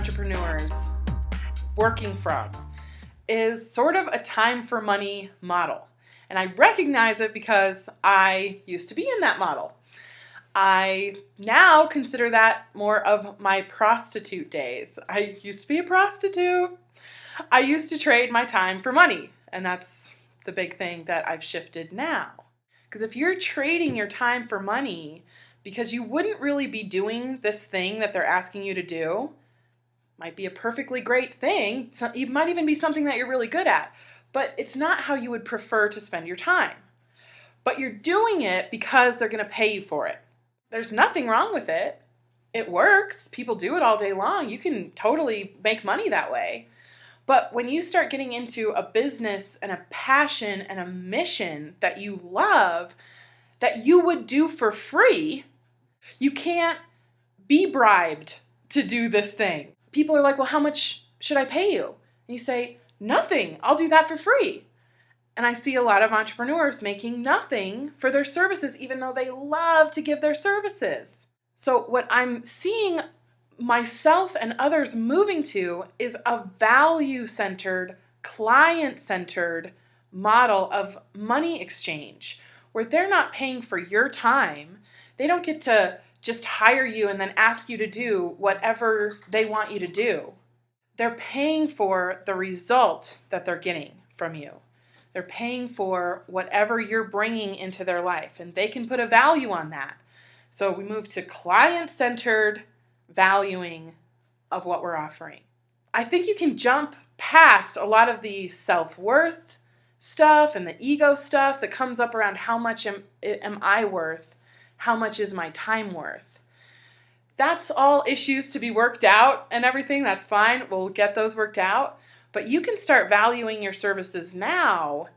entrepreneurs working from is sort of a time for money model. And I recognize it because I used to be in that model. I now consider that more of my prostitute days. I used to be a prostitute. I used to trade my time for money. And that's the big thing that I've shifted now. Because if you're trading your time for money because you wouldn't really be doing this thing that they're asking you to do, might be a perfectly great thing. So it might even be something that you're really good at, but it's not how you would prefer to spend your time. But you're doing it because they're going to pay you for it. There's nothing wrong with it. It works. People do it all day long. You can totally make money that way. But when you start getting into a business and a passion and a mission that you love, that you would do for free, you can't be bribed to do this thing. People are like, well, how much should I pay you? And you say, nothing. I'll do that for free. And I see a lot of entrepreneurs making nothing for their services, even though they love to give their services. So what I'm seeing myself and others moving to is a value-centered, client-centered model of money exchange, where they're not paying for your time. They don't get to just hire you and then ask you to do whatever they want you to do. They're paying for the result that they're getting from you. They're paying for whatever you're bringing into their life, and they can put a value on that. So we move to client-centered valuing of what we're offering. I think you can jump past a lot of the self-worth stuff and the ego stuff that comes up around how much am I worth, how much is my time worth. That's all issues to be worked out and everything. That's fine. We'll get those worked out. But you can start valuing your services now,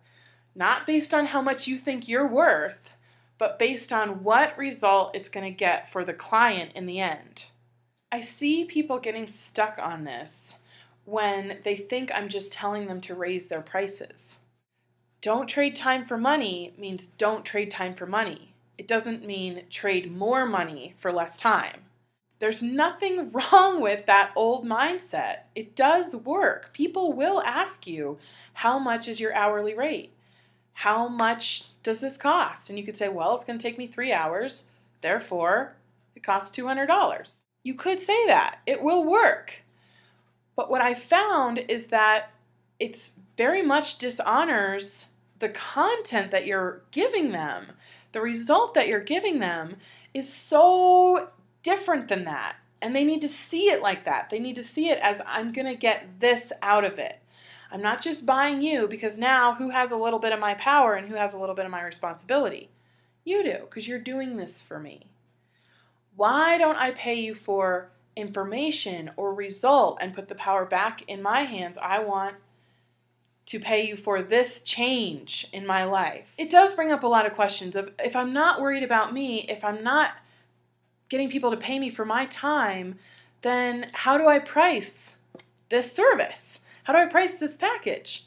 not based on how much you think you're worth, but based on what result it's going to get for the client in the end. I see people getting stuck on this when they think I'm just telling them to raise their prices. Don't trade time for money means don't trade time for money. It doesn't mean trade more money for less time. There's nothing wrong with that old mindset. It does work. People will ask you, how much is your hourly rate? How much does this cost? And you could say, well, it's going to take me 3 hours. Therefore, it costs $200. You could say that. It will work. But what I found is that it's very much dishonors the content that you're giving them. The result that you're giving them is so different than that. And they need to see it like that. They need to see it as, I'm going to get this out of it. I'm not just buying you because now who has a little bit of my power and who has a little bit of my responsibility? You do, because you're doing this for me. Why don't I pay you for information or result and put the power back in my hands? I want to pay you for this change in my life. It does bring up a lot of questions of, if I'm not worried about me, if I'm not getting people to pay me for my time, then how do I price this service? How do I price this package?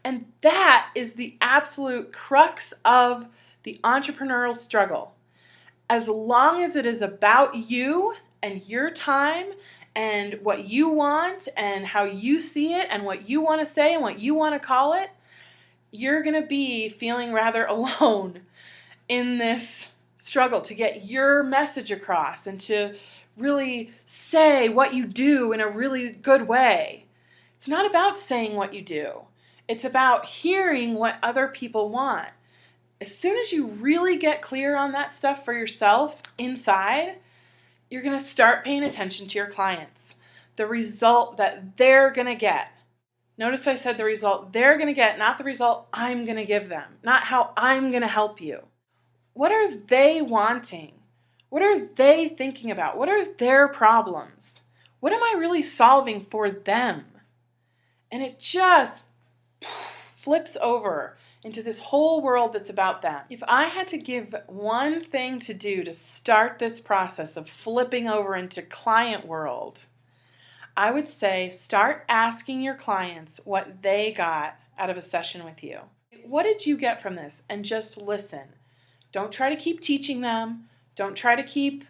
And that is the absolute crux of the entrepreneurial struggle. As long as it is about you and your time and what you want and how you see it and what you want to say and what you want to call it, you're going to be feeling rather alone in this struggle to get your message across and to really say what you do in a really good way. It's not about saying what you do. It's about hearing what other people want. As soon as you really get clear on that stuff for yourself inside, you're going to start paying attention to your clients. The result that they're going to get. Notice I said the result they're going to get, not the result I'm going to give them. Not how I'm going to help you. What are they wanting? What are they thinking about? What are their problems? What am I really solving for them? And it just flips over into this whole world that's about them. If I had to give one thing to do to start this process of flipping over into client world, I would say start asking your clients what they got out of a session with you. What did you get from this? And just listen. Don't try to keep teaching them. Don't try to keep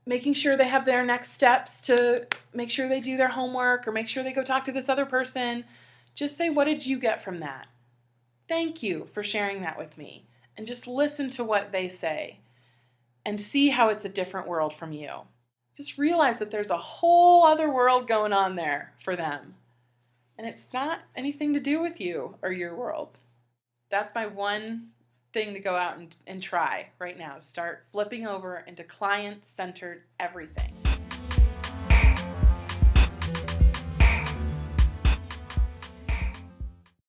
making sure they have their next steps to make sure they do their homework or make sure they go talk to this other person. Just say, what did you get from that? Thank you for sharing that with me. And just listen to what they say and see how it's a different world from you. Just realize that there's a whole other world going on there for them. And it's not anything to do with you or your world. That's my one thing to go out and try right now. Start flipping over into client-centered everything.